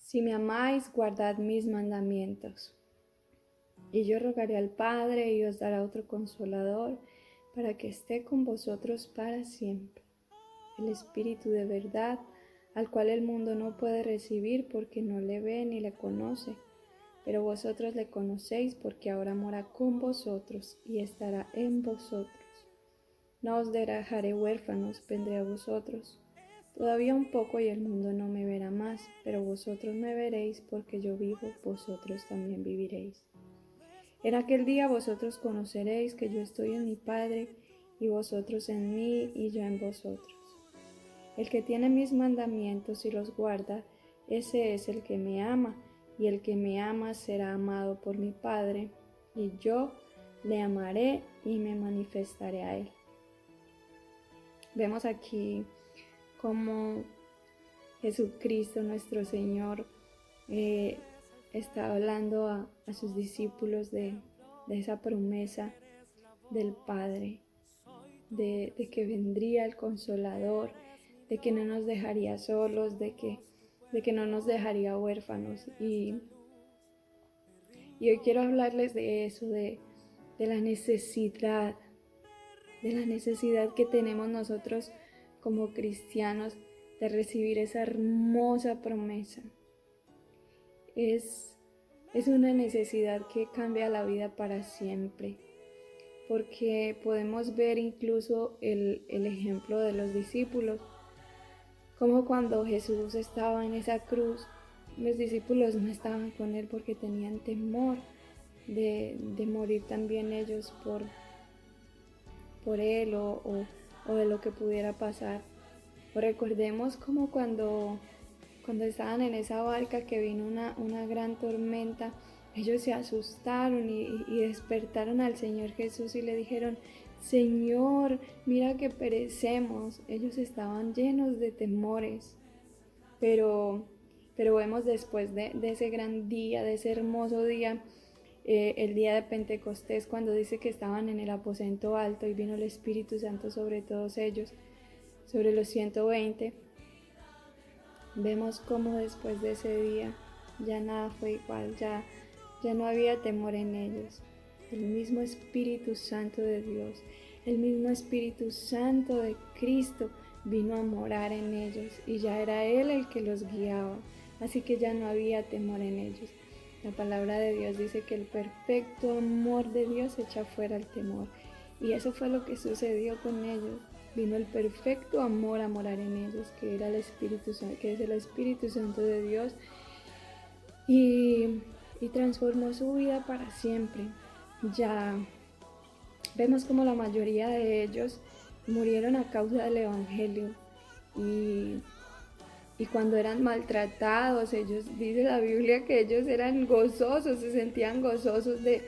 Si me amáis, guardad mis mandamientos. Y yo rogaré al Padre y os dará otro consolador para que esté con vosotros para siempre. El Espíritu de verdad, al cual el mundo no puede recibir porque no le ve ni le conoce. Pero vosotros le conocéis porque ahora mora con vosotros y estará en vosotros. No os dejaré huérfanos, vendré a vosotros. Todavía un poco y el mundo no me verá más, pero vosotros me veréis porque yo vivo, vosotros también viviréis. En aquel día vosotros conoceréis que yo estoy en mi Padre, y vosotros en mí, y yo en vosotros. El que tiene mis mandamientos y los guarda, ese es el que me ama, y el que me ama será amado por mi Padre, y yo le amaré y me manifestaré a él. Vemos aquí cómo Jesucristo, nuestro Señor, está hablando a sus discípulos de esa promesa del Padre, de que vendría el Consolador, de que no nos dejaría solos, de que no nos dejaría huérfanos. Y hoy quiero hablarles de eso, de la necesidad que tenemos nosotros como cristianos de recibir esa hermosa promesa. Es una necesidad que cambia la vida para siempre, porque podemos ver incluso el ejemplo de los discípulos, como cuando Jesús estaba en esa cruz, los discípulos no estaban con él porque tenían temor de morir también ellos por él o de lo que pudiera pasar. O recordemos como cuando estaban en esa barca que vino una gran tormenta, ellos se asustaron y despertaron al Señor Jesús y le dijeron: Señor, mira que perecemos. Ellos estaban llenos de temores, pero vemos después de ese gran día, de ese hermoso día, el día de Pentecostés, cuando dice que estaban en el aposento alto y vino el Espíritu Santo sobre todos ellos, sobre los 120. Vemos cómo después de ese día ya nada fue igual, ya no había temor en ellos. El mismo Espíritu Santo de Dios, el mismo Espíritu Santo de Cristo vino a morar en ellos y ya era Él el que los guiaba, así que ya no había temor en ellos. La palabra de Dios dice que el perfecto amor de Dios echa fuera el temor, y eso fue lo que sucedió con ellos. Vino el perfecto amor a morar en ellos, que era el Espíritu Santo, que es el Espíritu Santo de Dios, y transformó su vida para siempre. Ya vemos como la mayoría de ellos murieron a causa del Evangelio, y cuando eran maltratados, ellos, dice la Biblia que ellos eran gozosos, se sentían gozosos de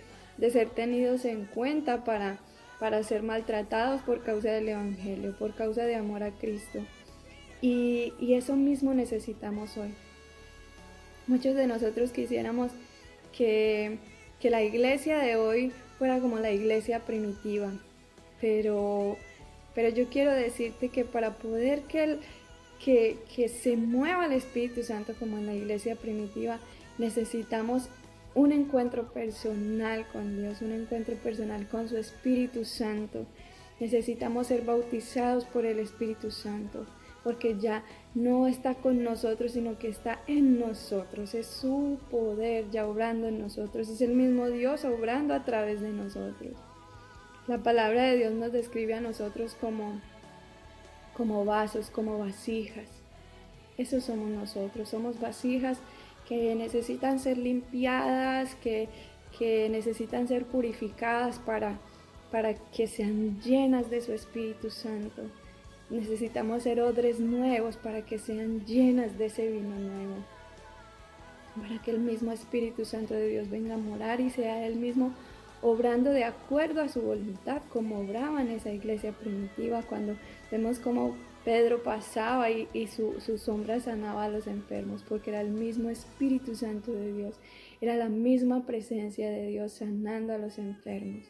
ser tenidos en cuenta para ser maltratados por causa del Evangelio, por causa de amor a Cristo. Y eso mismo necesitamos hoy. Muchos de nosotros quisiéramos que la iglesia de hoy fuera como la iglesia primitiva, pero yo quiero decirte que para poder que se mueva el Espíritu Santo como en la iglesia primitiva, necesitamos un encuentro personal con Dios, un encuentro personal con su Espíritu Santo. Necesitamos ser bautizados por el Espíritu Santo, porque ya no está con nosotros, sino que está en nosotros. Es su poder ya obrando en nosotros, es el mismo Dios obrando a través de nosotros. La palabra de Dios nos describe a nosotros como vasos, como vasijas. Eso somos nosotros, somos vasijas que necesitan ser limpiadas, que necesitan ser purificadas para que sean llenas de su Espíritu Santo. Necesitamos ser odres nuevos para que sean llenas de ese vino nuevo, para que el mismo Espíritu Santo de Dios venga a morar y sea Él mismo obrando de acuerdo a su voluntad, como obraba en esa iglesia primitiva, cuando vemos cómo Pedro pasaba y su sombra sanaba a los enfermos, porque era el mismo Espíritu Santo de Dios, era la misma presencia de Dios sanando a los enfermos.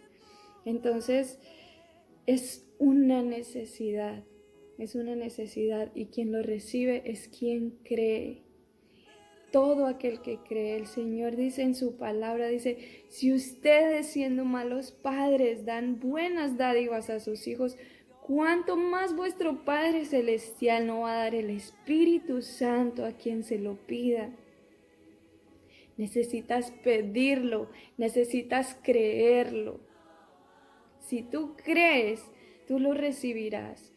Entonces es una necesidad, y quien lo recibe es quien cree. todo aquel que cree. El Señor dice en su palabra, dice, si ustedes siendo malos padres dan buenas dádivas a sus hijos, ¿cuánto más vuestro Padre Celestial no va a dar el Espíritu Santo a quien se lo pida? Necesitas pedirlo, necesitas creerlo. Si tú crees, tú lo recibirás.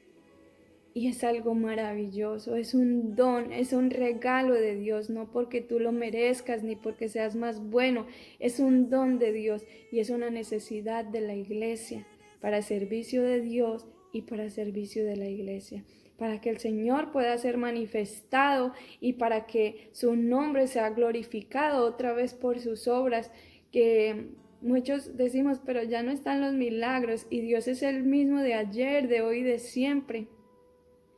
Y es algo maravilloso, es un don, es un regalo de Dios, no porque tú lo merezcas ni porque seas más bueno, es un don de Dios y es una necesidad de la iglesia para servicio de Dios y para servicio de la iglesia, para que el Señor pueda ser manifestado y para que su nombre sea glorificado otra vez por sus obras, que muchos decimos, pero ya no están los milagros y Dios es el mismo de ayer, de hoy, de siempre.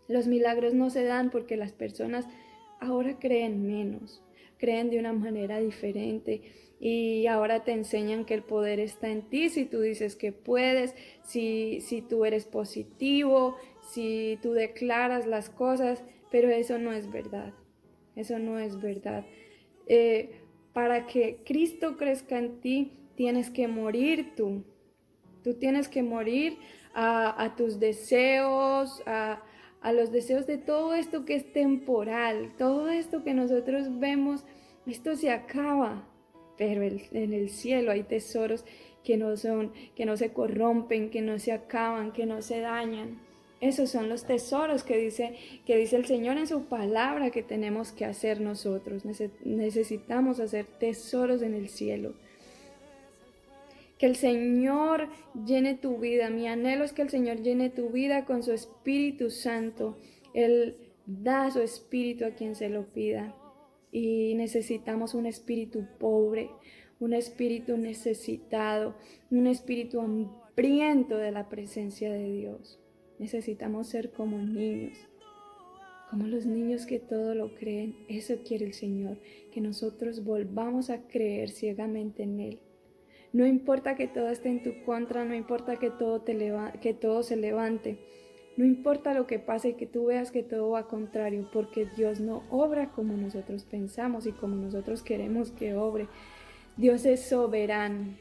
Los milagros no se dan porque las personas ahora creen menos, creen de una manera diferente y ahora te enseñan que el poder está en ti si tú dices que puedes, si tú eres positivo, si tú declaras las cosas, pero eso no es verdad, eso no es verdad. Para que Cristo crezca en ti, tienes que morir tú. Tú tienes que morir a tus deseos, a los deseos de todo esto que es temporal, todo esto que nosotros vemos, esto se acaba, pero en el cielo hay tesoros que no se corrompen, que no se acaban, que no se dañan. Esos son los tesoros que dice el Señor en su palabra que tenemos que hacer nosotros. Necesitamos hacer tesoros en el cielo. Que el Señor llene tu vida. Mi anhelo es que el Señor llene tu vida con su Espíritu Santo. Él da su Espíritu a quien se lo pida. Y necesitamos un espíritu pobre, un espíritu necesitado, un espíritu hambriento de la presencia de Dios. Necesitamos ser como niños, como los niños que todo lo creen. Eso quiere el Señor, que nosotros volvamos a creer ciegamente en Él. No importa que todo esté en tu contra, no importa que todo se levante, no importa lo que pase y que tú veas que todo va contrario, porque Dios no obra como nosotros pensamos y como nosotros queremos que obre. Dios es soberano.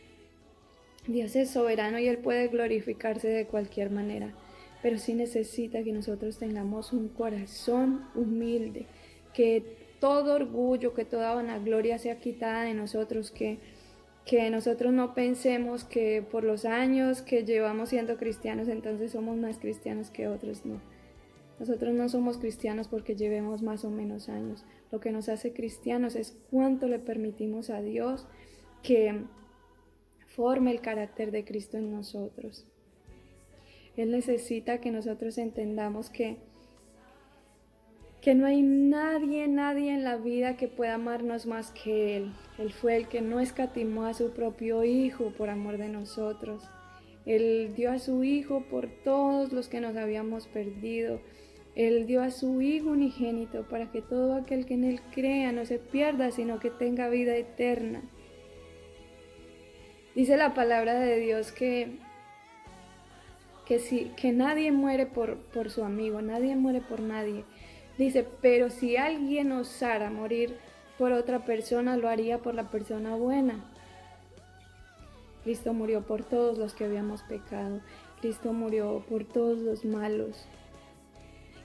Dios es soberano y Él puede glorificarse de cualquier manera, pero sí necesita que nosotros tengamos un corazón humilde, que todo orgullo, que toda vanagloria sea quitada de nosotros, que nosotros no pensemos que por los años que llevamos siendo cristianos, entonces somos más cristianos que otros, no. Nosotros no somos cristianos porque llevemos más o menos años. Lo que nos hace cristianos es cuánto le permitimos a Dios que forme el carácter de Cristo en nosotros. Él necesita que nosotros entendamos que no hay nadie en la vida que pueda amarnos más que Él. Él fue el que no escatimó a su propio Hijo por amor de nosotros. Él dio a su Hijo por todos los que nos habíamos perdido. Él dio a su Hijo unigénito para que todo aquel que en Él crea no se pierda, sino que tenga vida eterna. Dice la palabra de Dios que nadie muere por su amigo, nadie muere por nadie. Dice, pero si alguien osara morir por otra persona, lo haría por la persona buena. Cristo murió por todos los que habíamos pecado. Cristo murió por todos los malos.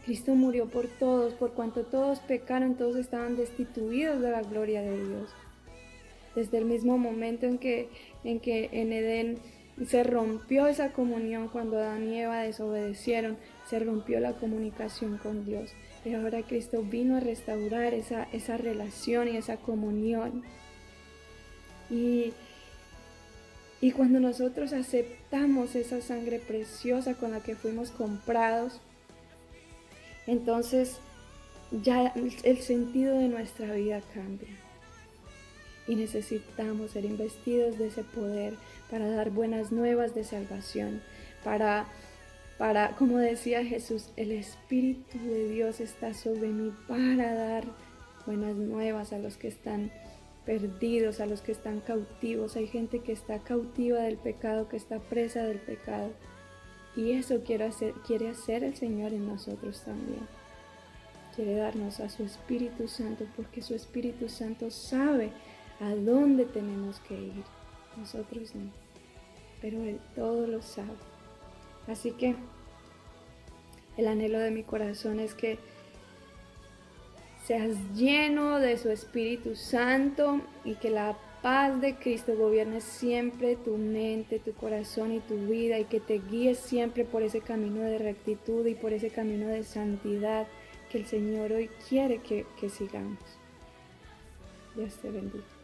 Cristo murió por todos, por cuanto todos pecaron, todos estaban destituidos de la gloria de Dios. Desde el mismo momento en que en Edén se rompió esa comunión, cuando Adán y Eva desobedecieron, se rompió la comunicación con Dios. Pero ahora Cristo vino a restaurar esa relación y esa comunión. Y cuando nosotros aceptamos esa sangre preciosa con la que fuimos comprados, entonces ya el sentido de nuestra vida cambia. Y necesitamos ser investidos de ese poder para dar buenas nuevas de salvación, para, como decía Jesús, el Espíritu de Dios está sobre mí para dar buenas nuevas a los que están perdidos, a los que están cautivos. Hay gente que está cautiva del pecado, que está presa del pecado. Y eso quiere hacer el Señor en nosotros también. quiere darnos a su Espíritu Santo, porque su Espíritu Santo sabe a dónde tenemos que ir. Nosotros no, pero Él todo lo sabe. Así que el anhelo de mi corazón es que seas lleno de su Espíritu Santo y que la paz de Cristo gobierne siempre tu mente, tu corazón y tu vida, y que te guíes siempre por ese camino de rectitud y por ese camino de santidad que el Señor hoy quiere que sigamos. Dios te bendiga.